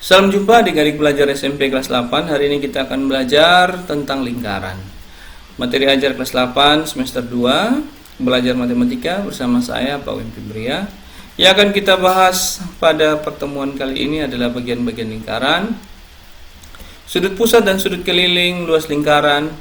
Salam jumpa adik-adik belajar SMP kelas 8. Hari ini kita akan belajar tentang lingkaran. Materi ajar kelas 8 semester 2, belajar matematika bersama saya Pak Wimpi Bria. Yang akan kita bahas pada pertemuan kali ini adalah bagian-bagian lingkaran, sudut pusat dan sudut keliling, luas lingkaran,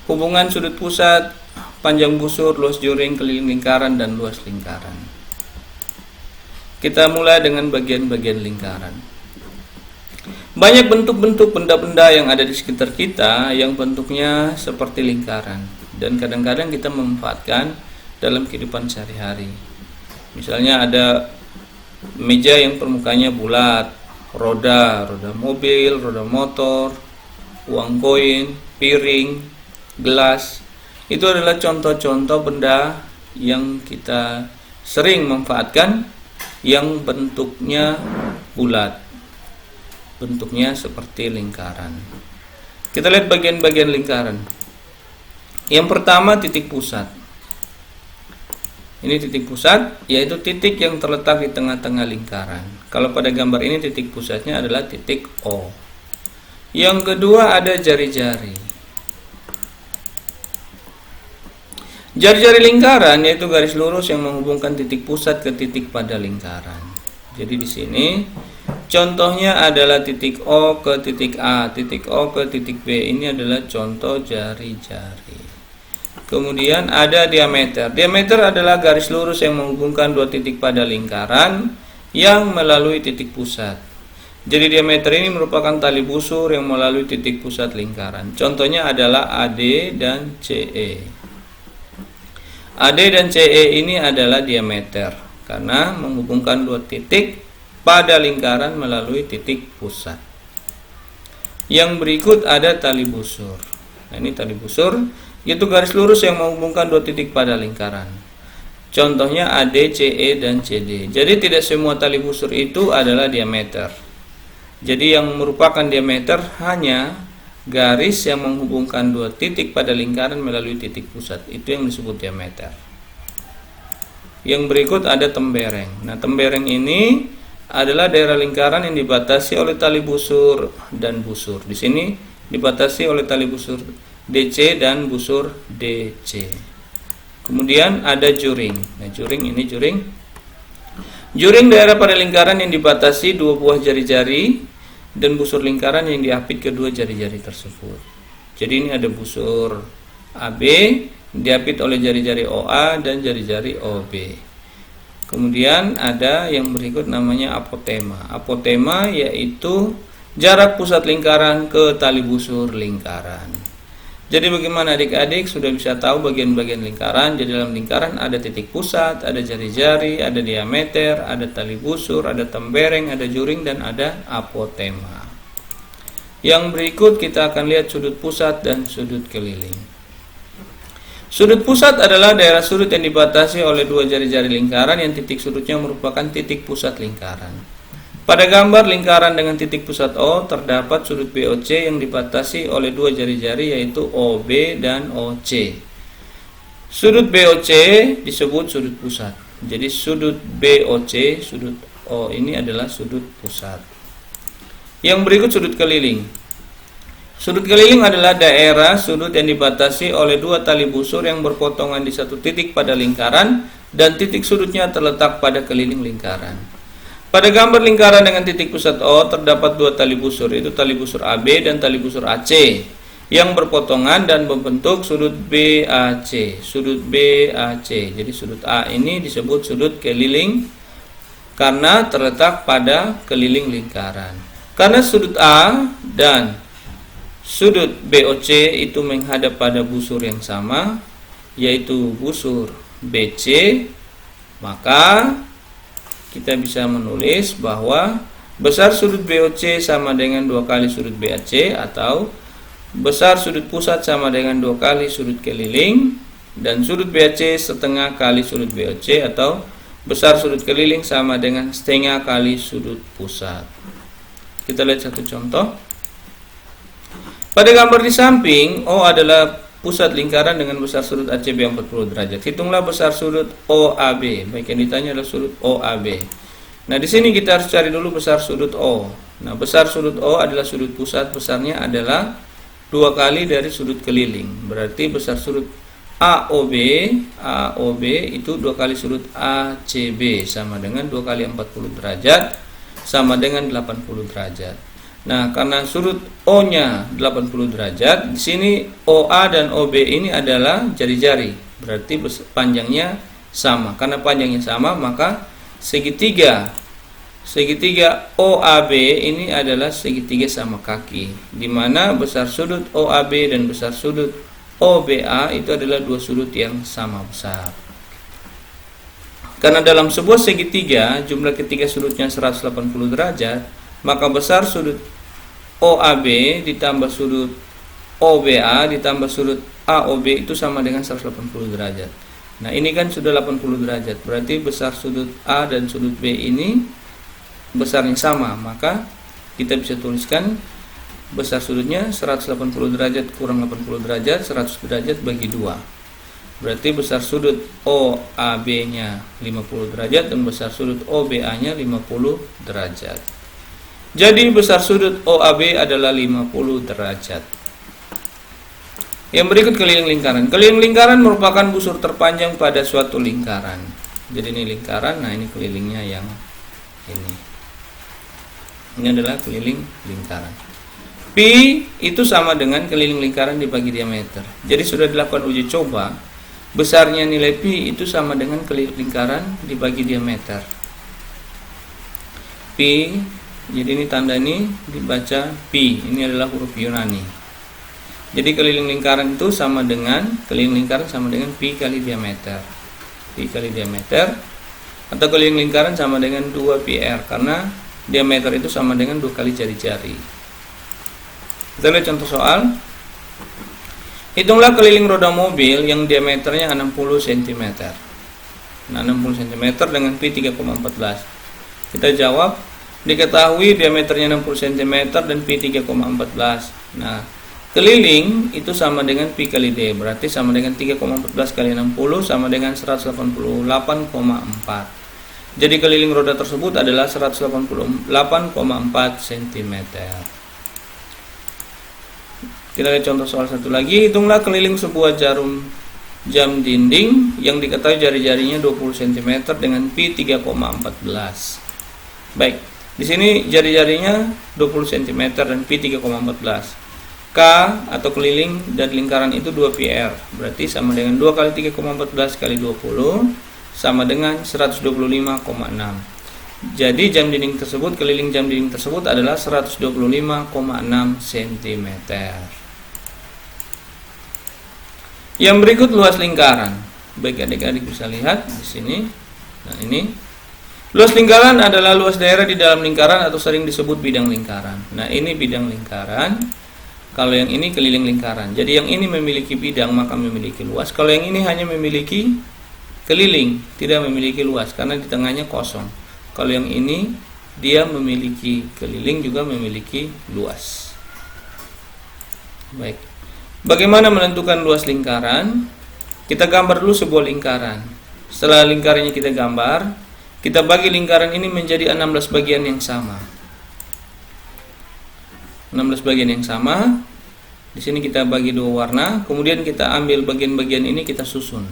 hubungan sudut pusat, panjang busur, luas juring, keliling lingkaran, dan luas lingkaran. Kita mulai dengan bagian-bagian lingkaran. Banyak bentuk-bentuk benda-benda yang ada di sekitar kita yang bentuknya seperti lingkaran, dan kadang-kadang kita memanfaatkan dalam kehidupan sehari-hari. Misalnya ada meja yang permukaannya bulat, roda mobil, roda motor, uang koin, piring, gelas. Itu adalah contoh-contoh benda yang kita sering manfaatkan yang bentuknya bulat, bentuknya seperti lingkaran. Kita lihat bagian-bagian lingkaran. Yang pertama, titik pusat. Ini titik pusat, yaitu titik yang terletak di tengah-tengah lingkaran. Kalau pada gambar ini titik pusatnya adalah titik O. Yang kedua ada jari-jari. Jari-jari lingkaran yaitu garis lurus yang menghubungkan titik pusat ke titik pada lingkaran. Jadi di sini contohnya adalah titik O ke titik A, titik O ke titik B. Ini adalah contoh jari-jari. Kemudian ada diameter. Diameter adalah garis lurus yang menghubungkan dua titik pada lingkaran yang melalui titik pusat. Jadi diameter ini merupakan tali busur yang melalui titik pusat lingkaran. Contohnya adalah AD dan CE. AD dan CE ini adalah diameter karena menghubungkan dua titik pada lingkaran melalui titik pusat. Yang berikut ada tali busur. Nah, ini tali busur, yaitu garis lurus yang menghubungkan dua titik pada lingkaran. Contohnya AD, CE, dan CD. Jadi tidak semua tali busur itu adalah diameter. Jadi yang merupakan diameter hanya garis yang menghubungkan dua titik pada lingkaran melalui titik pusat. Itu yang disebut diameter. Yang berikut ada tembereng. Nah, tembereng ini adalah daerah lingkaran yang dibatasi oleh tali busur dan busur. Di sini dibatasi oleh tali busur DC dan busur DC. Kemudian ada juring. Nah, juring ini juring. Juring daerah pada lingkaran yang dibatasi dua buah jari-jari dan busur lingkaran yang diapit kedua jari-jari tersebut. Jadi ini ada busur AB diapit oleh jari-jari OA dan jari-jari OB. Kemudian ada yang berikut namanya apotema. Apotema yaitu jarak pusat lingkaran ke tali busur lingkaran. Jadi bagaimana adik-adik sudah bisa tahu bagian-bagian lingkaran? Jadi dalam lingkaran ada titik pusat, ada jari-jari, ada diameter, ada tali busur, ada tembereng, ada juring, dan ada apotema. Yang berikut kita akan lihat sudut pusat dan sudut keliling. Sudut pusat adalah daerah sudut yang dibatasi oleh dua jari-jari lingkaran yang titik sudutnya merupakan titik pusat lingkaran. Pada gambar lingkaran dengan titik pusat O terdapat sudut BOC yang dibatasi oleh dua jari-jari yaitu OB dan OC. Sudut BOC disebut sudut pusat. Jadi sudut BOC, sudut O ini adalah sudut pusat. Yang berikut sudut keliling. Sudut keliling adalah daerah sudut yang dibatasi oleh dua tali busur yang berpotongan di satu titik pada lingkaran dan titik sudutnya terletak pada keliling lingkaran. Pada gambar lingkaran dengan titik pusat O terdapat dua tali busur, yaitu tali busur AB dan tali busur AC yang berpotongan dan membentuk sudut BAC. Sudut BAC. Jadi sudut A ini disebut sudut keliling karena terletak pada keliling lingkaran. Karena sudut A dan sudut BOC itu menghadap pada busur yang sama, yaitu busur BC, maka kita bisa menulis bahwa besar sudut BOC sama dengan 2 kali sudut BAC, atau besar sudut pusat sama dengan 2 kali sudut keliling, dan sudut BAC setengah kali sudut BOC, atau besar sudut keliling sama dengan setengah kali sudut pusat. Kita lihat satu contoh. Pada gambar di samping, O adalah pusat lingkaran dengan besar sudut ACB 40 derajat. Hitunglah besar sudut OAB. Baik, yang ditanya adalah sudut OAB. Nah, di sini kita harus cari dulu besar sudut O. Nah, besar sudut O adalah sudut pusat, besarnya adalah 2 kali dari sudut keliling. Berarti besar sudut AOB itu 2 kali sudut ACB sama dengan 2 kali 40 derajat sama dengan 80 derajat. Nah, karena sudut O-nya 80 derajat, di sini OA dan OB ini adalah jari-jari. Berarti panjangnya sama. Karena panjangnya sama, maka segitiga OAB ini adalah segitiga sama kaki, di mana besar sudut OAB dan besar sudut OBA itu adalah 2 sudut yang sama besar. Karena dalam sebuah segitiga jumlah ketiga sudutnya 180 derajat, maka besar sudut OAB ditambah sudut OBA ditambah sudut AOB itu sama dengan 180 derajat. Nah, ini kan sudah 80 derajat, berarti besar sudut A dan sudut B ini besarnya sama, maka kita bisa tuliskan besar sudutnya 180 derajat kurang 80 derajat, 100 derajat bagi 2. Berarti besar sudut OAB nya 50 derajat dan besar sudut OBA nya 50 derajat. Jadi besar sudut OAB adalah 50 derajat. Yang berikut keliling lingkaran. Keliling lingkaran merupakan busur terpanjang pada suatu lingkaran. Jadi ini lingkaran, nah ini kelilingnya yang ini. Ini adalah keliling lingkaran. Pi itu sama dengan keliling lingkaran dibagi diameter. Jadi sudah dilakukan uji coba, besarnya nilai pi itu sama dengan keliling lingkaran dibagi diameter. Pi, jadi ini tanda ini dibaca pi. Ini adalah huruf Yunani. Jadi keliling lingkaran itu sama dengan pi kali diameter. Pi kali diameter, atau keliling lingkaran sama dengan 2 PR, karena diameter itu sama dengan 2 kali jari-jari. Kita lihat contoh soal. Hitunglah keliling roda mobil yang diameternya 60 cm. Nah, 60 cm dengan pi 3,14. Kita jawab, diketahui diameternya 60 cm dan pi 3,14. Nah, keliling itu sama dengan pi kali D, berarti sama dengan 3,14 kali 60 sama dengan 188,4. Jadi keliling roda tersebut adalah 188,4 cm. Kita lihat contoh soal satu lagi. Hitunglah keliling sebuah jarum jam dinding yang diketahui jari-jarinya 20 cm dengan pi 3,14. Baik, di sini jari-jarinya 20 cm dan pi 3,14. K atau keliling dan lingkaran itu 2 PR, berarti sama dengan 2 kali 3,14 kali 20 sama dengan 125,6. Jadi jam dinding tersebut, keliling jam dinding tersebut adalah 125,6 cm. Yang berikut luas lingkaran. Baik, adik-adik bisa lihat di sini. Nah, ini luas lingkaran adalah luas daerah di dalam lingkaran atau sering disebut bidang lingkaran. Nah, ini bidang lingkaran. Kalau yang ini keliling lingkaran. Jadi yang ini memiliki bidang maka memiliki luas. Kalau yang ini hanya memiliki keliling, tidak memiliki luas karena di tengahnya kosong. Kalau yang ini dia memiliki keliling juga memiliki luas. Baik. Bagaimana menentukan luas lingkaran? Kita gambar dulu sebuah lingkaran. Setelah lingkarannya kita gambar, kita bagi lingkaran ini menjadi 16 bagian yang sama. 16 bagian yang sama. Di sini kita bagi 2 warna, kemudian kita ambil bagian-bagian ini kita susun.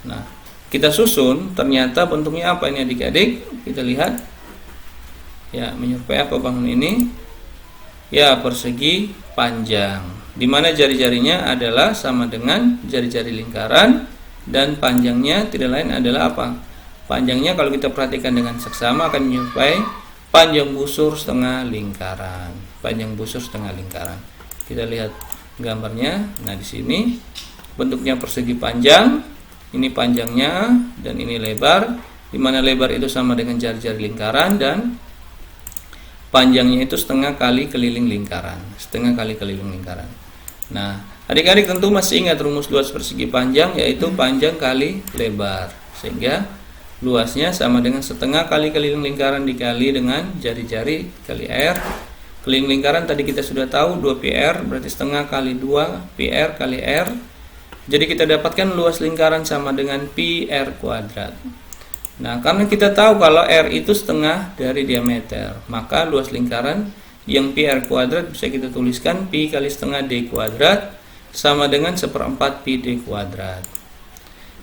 Nah, kita susun, ternyata bentuknya apa ini adik-adik? Kita lihat. Ya, menyerupai apa bangun ini? Ya, persegi panjang. Di mana jari-jarinya adalah sama dengan jari-jari lingkaran dan panjangnya tidak lain adalah apa? Panjangnya kalau kita perhatikan dengan seksama akan menyerupai panjang busur setengah lingkaran. Panjang busur setengah lingkaran. Kita lihat gambarnya. Nah, di sini bentuknya persegi panjang. Ini panjangnya dan ini lebar. Di mana lebar itu sama dengan jari-jari lingkaran dan panjangnya itu setengah kali keliling lingkaran. Setengah kali keliling lingkaran. Nah, adik-adik tentu masih ingat rumus luas persegi panjang, yaitu panjang kali lebar. Sehingga luasnya sama dengan setengah kali keliling lingkaran dikali dengan jari-jari kali R. Keliling lingkaran tadi kita sudah tahu 2 PR, berarti setengah kali 2 PR kali R. Jadi kita dapatkan luas lingkaran sama dengan pi R kuadrat. Nah, karena kita tahu kalau R itu setengah dari diameter, maka luas lingkaran yang pi R kuadrat bisa kita tuliskan pi kali setengah D kuadrat sama dengan 1/4 pi D kuadrat.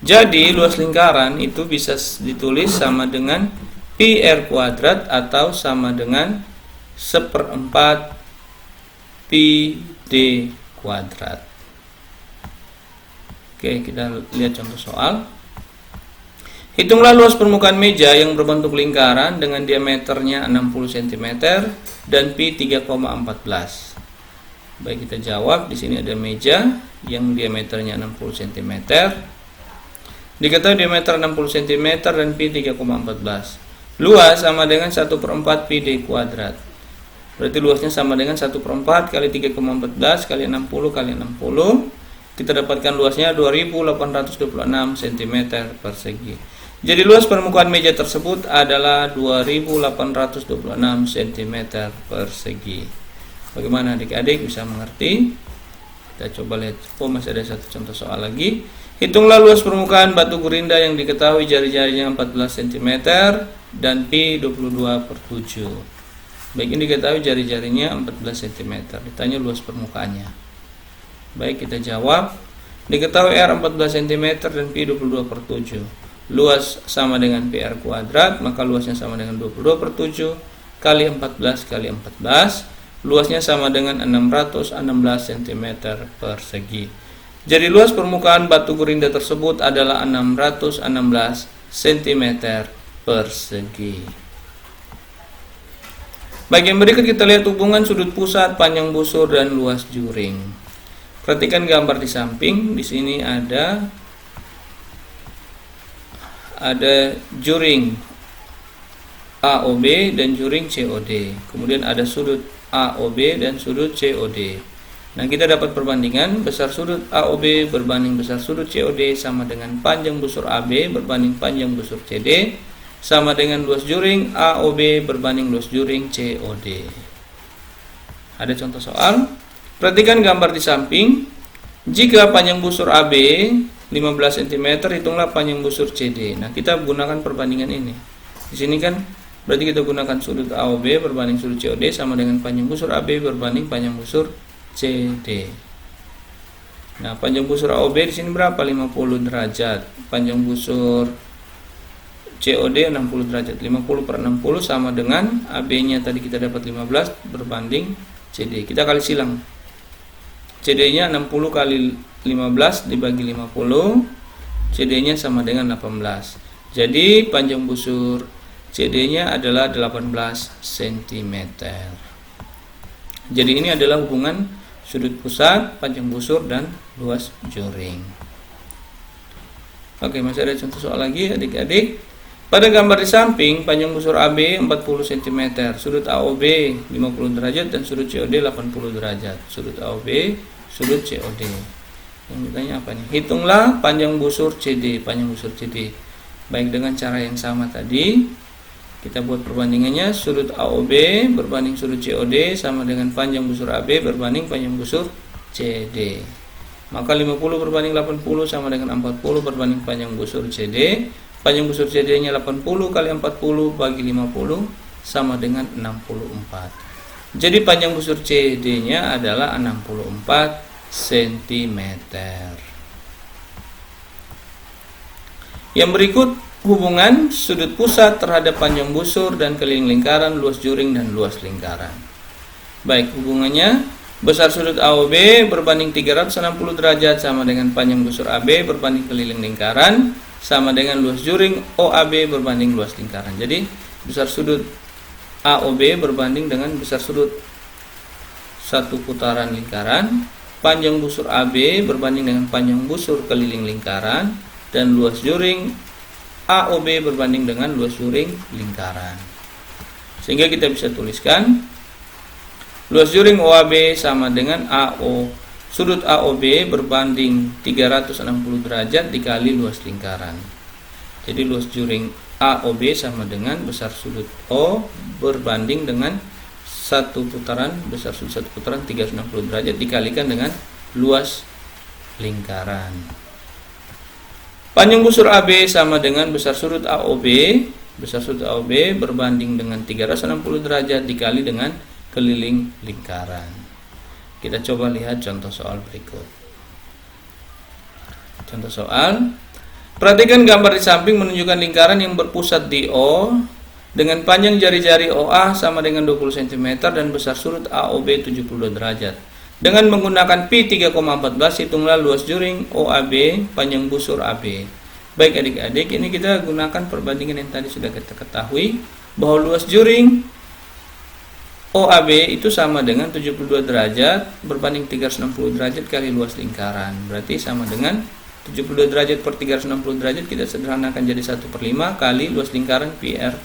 Jadi luas lingkaran itu bisa ditulis sama dengan pi R kuadrat atau sama dengan 1/4 pi D kuadrat. Oke, kita lihat contoh soal. Hitunglah luas permukaan meja yang berbentuk lingkaran dengan diameternya 60 cm dan pi 3,14. Baik, kita jawab. Di sini ada meja yang diameternya 60 cm. Diketahui diameter 60 cm dan pi 3,14. Luas sama dengan 1/4 pi D kuadrat. Berarti luasnya sama dengan 1/4 kali 3,14 kali 60 kali 60. Kita dapatkan luasnya 2826 cm persegi. Jadi luas permukaan meja tersebut adalah 2826 cm persegi. Bagaimana adik-adik bisa mengerti? Kita coba lihat. Oh, masih ada satu contoh soal lagi. Hitunglah luas permukaan batu gerinda yang diketahui jari-jarinya 14 cm dan pi 22/7. Baik, ini diketahui jari-jarinya 14 cm. Ditanya luas permukaannya. Baik, kita jawab. Diketahui R 14 cm dan pi 22/7. Luas sama dengan pi R kuadrat, maka luasnya sama dengan 22/7 kali 14 kali 14. Luasnya sama dengan 616 cm persegi. Jadi luas permukaan batu gerinda tersebut adalah 616 cm persegi. Bagian berikut kita lihat hubungan sudut pusat, panjang busur, dan luas juring. Perhatikan gambar di samping. Di sini ada juring AOB dan juring COD. Kemudian ada sudut AOB dan sudut COD. Nah, kita dapat perbandingan besar sudut AOB berbanding besar sudut COD sama dengan panjang busur AB berbanding panjang busur CD sama dengan luas juring AOB berbanding luas juring COD. Ada contoh soal. Perhatikan gambar di samping. Jika panjang busur AB 15 cm, hitunglah panjang busur CD. Nah, kita gunakan perbandingan ini. Di sini kan berarti kita gunakan sudut AOB berbanding sudut COD sama dengan panjang busur AB berbanding panjang busur CD. Nah, panjang busur AOB di sini berapa? 50 derajat. Panjang busur COD 60 derajat. 50/60 sama dengan AB-nya tadi kita dapat 15 berbanding CD. Kita kali silang. CD-nya 60 kali 15 dibagi 50. CD-nya sama dengan 18. Jadi panjang busur CD-nya adalah 18 cm. Jadi ini adalah hubungan sudut pusat, panjang busur, dan luas juring. Oke, masih ada contoh soal lagi adik-adik. Pada gambar di samping, panjang busur AB 40 cm, sudut AOB 50 derajat, dan sudut COD 80 derajat. Sudut AOB, sudut COD. Yang ditanya apa nih? Hitunglah panjang busur CD. Panjang busur CD. Baik, dengan cara yang sama tadi, kita buat perbandingannya. Sudut AOB berbanding sudut COD sama dengan panjang busur AB berbanding panjang busur CD. Maka 50 berbanding 80 sama dengan 40 berbanding panjang busur CD. Panjang busur CD-nya 80 kali 40 bagi 50 sama dengan 64. Jadi panjang busur CD-nya adalah 64 cm. Yang berikut hubungan sudut pusat terhadap panjang busur dan keliling lingkaran, luas juring, dan luas lingkaran. Baik, hubungannya besar sudut AOB berbanding 360 derajat sama dengan panjang busur AB berbanding keliling lingkaran sama dengan luas juring OAB berbanding luas lingkaran. Jadi besar sudut AOB berbanding dengan besar sudut satu putaran lingkaran, panjang busur AB berbanding dengan panjang busur keliling lingkaran, dan luas juring AOB berbanding dengan luas juring lingkaran. Sehingga kita bisa tuliskan luas juring OAB sama dengan sudut AOB berbanding 360 derajat dikali luas lingkaran. Jadi luas juring AOB sama dengan besar sudut O berbanding dengan besar sudut satu putaran 360 derajat dikalikan dengan luas lingkaran. Panjang busur AB sama dengan besar sudut AOB. Besar sudut AOB berbanding dengan 360 derajat dikali dengan keliling lingkaran. Kita coba lihat contoh soal berikut. Contoh soal. Perhatikan gambar di samping menunjukkan lingkaran yang berpusat di O dengan panjang jari-jari OA sama dengan 20 cm dan besar sudut AOB 72 derajat. Dengan menggunakan pi 3,14, hitunglah luas juring OAB panjang busur AB. Baik adik-adik, ini kita gunakan perbandingan yang tadi sudah kita ketahui, bahwa luas juring OAB itu sama dengan 72 derajat berbanding 360 derajat kali luas lingkaran. Berarti sama dengan 72 derajat per 360 derajat, kita sederhanakan jadi 1/5 kali luas lingkaran PR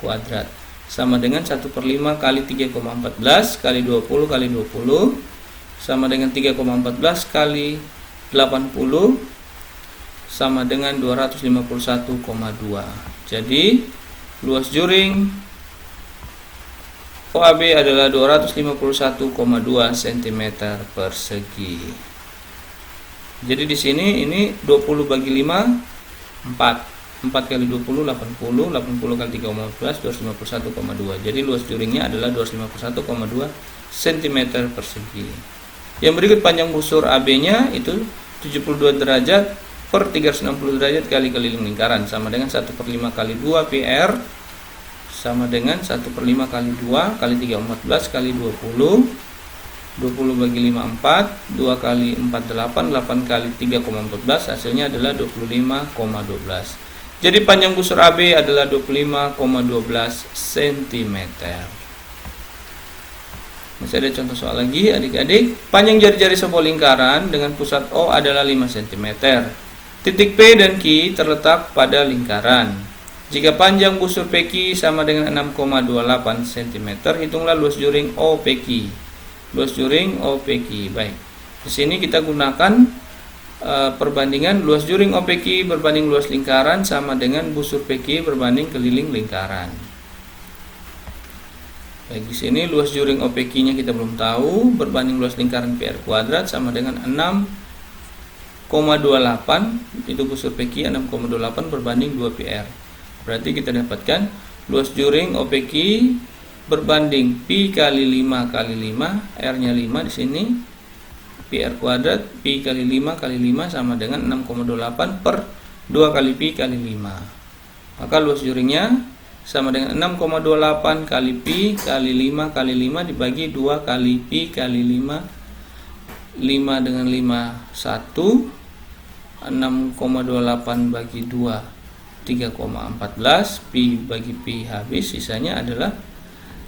kuadrat. Sama dengan 1/5 kali 3,14 kali 20 kali 20 sama dengan 3,14 kali 80 sama dengan 251,2. Jadi luas juring OAB adalah 251,2 cm persegi. Jadi di sini ini 20 bagi 5 4 kali 20 80 kali 3,14 251,2. Jadi luas juringnya adalah 251,2 cm persegi. Yang berikut panjang busur AB-nya itu 72 derajat per 360 derajat kali keliling lingkaran sama dengan 1/5 kali 2 PR sama dengan 1/5 kali 2 kali 3,14 kali 20 bagi 5 4 2 kali 4 8 8 kali 3,14 hasilnya adalah 25,12. Jadi panjang busur AB adalah 25,12 cm. Masih ada contoh soal lagi adik-adik. Panjang jari-jari sebuah lingkaran dengan pusat O adalah 5 cm. Titik P dan Q terletak pada lingkaran. Jika panjang busur PQ sama dengan 6,28 cm, hitunglah luas juring OPQ. Luas juring OPQ. Baik. Di sini kita gunakan perbandingan luas juring OPQ berbanding luas lingkaran sama dengan busur PQ berbanding keliling lingkaran. Baik, di sini luas juring OPQ-nya kita belum tahu, berbanding luas lingkaran PR kuadrat sama dengan 6,28, itu busur PQ 6,28 berbanding 2 PR. Berarti kita dapatkan luas juring OPQ berbanding pi kali 5 kali 5, R-nya 5 di sini, PR kuadrat pi kali 5 kali 5 sama dengan 6,28 per 2 kali pi kali 5. Maka luas juringnya sama dengan 6,28 kali pi kali 5 kali 5 dibagi 2 kali pi kali 5. 5 dengan 5 1. 6,28 bagi 2 3,14. Pi bagi pi habis, sisanya adalah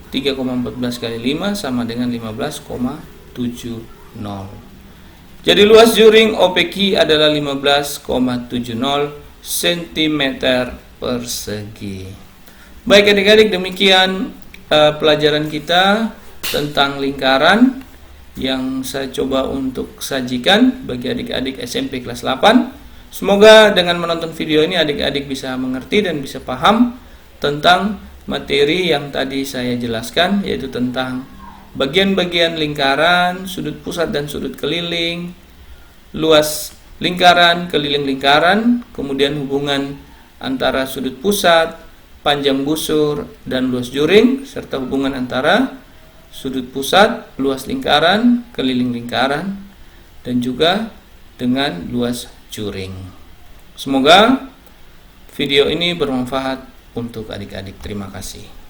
3,14 kali 5 sama dengan 15,70. Jadi luas juring OPQ adalah 15,70 cm persegi. Baik adik-adik, demikian pelajaran kita tentang lingkaran yang saya coba untuk sajikan bagi adik-adik SMP kelas 8. Semoga dengan menonton video ini adik-adik bisa mengerti dan bisa paham tentang materi yang tadi saya jelaskan, yaitu tentang bagian-bagian lingkaran, sudut pusat dan sudut keliling, luas lingkaran, keliling lingkaran, kemudian hubungan antara sudut pusat, panjang busur, dan luas juring, serta hubungan antara sudut pusat, luas lingkaran, keliling lingkaran, dan juga dengan luas juring. Semoga video ini bermanfaat untuk adik-adik. Terima kasih.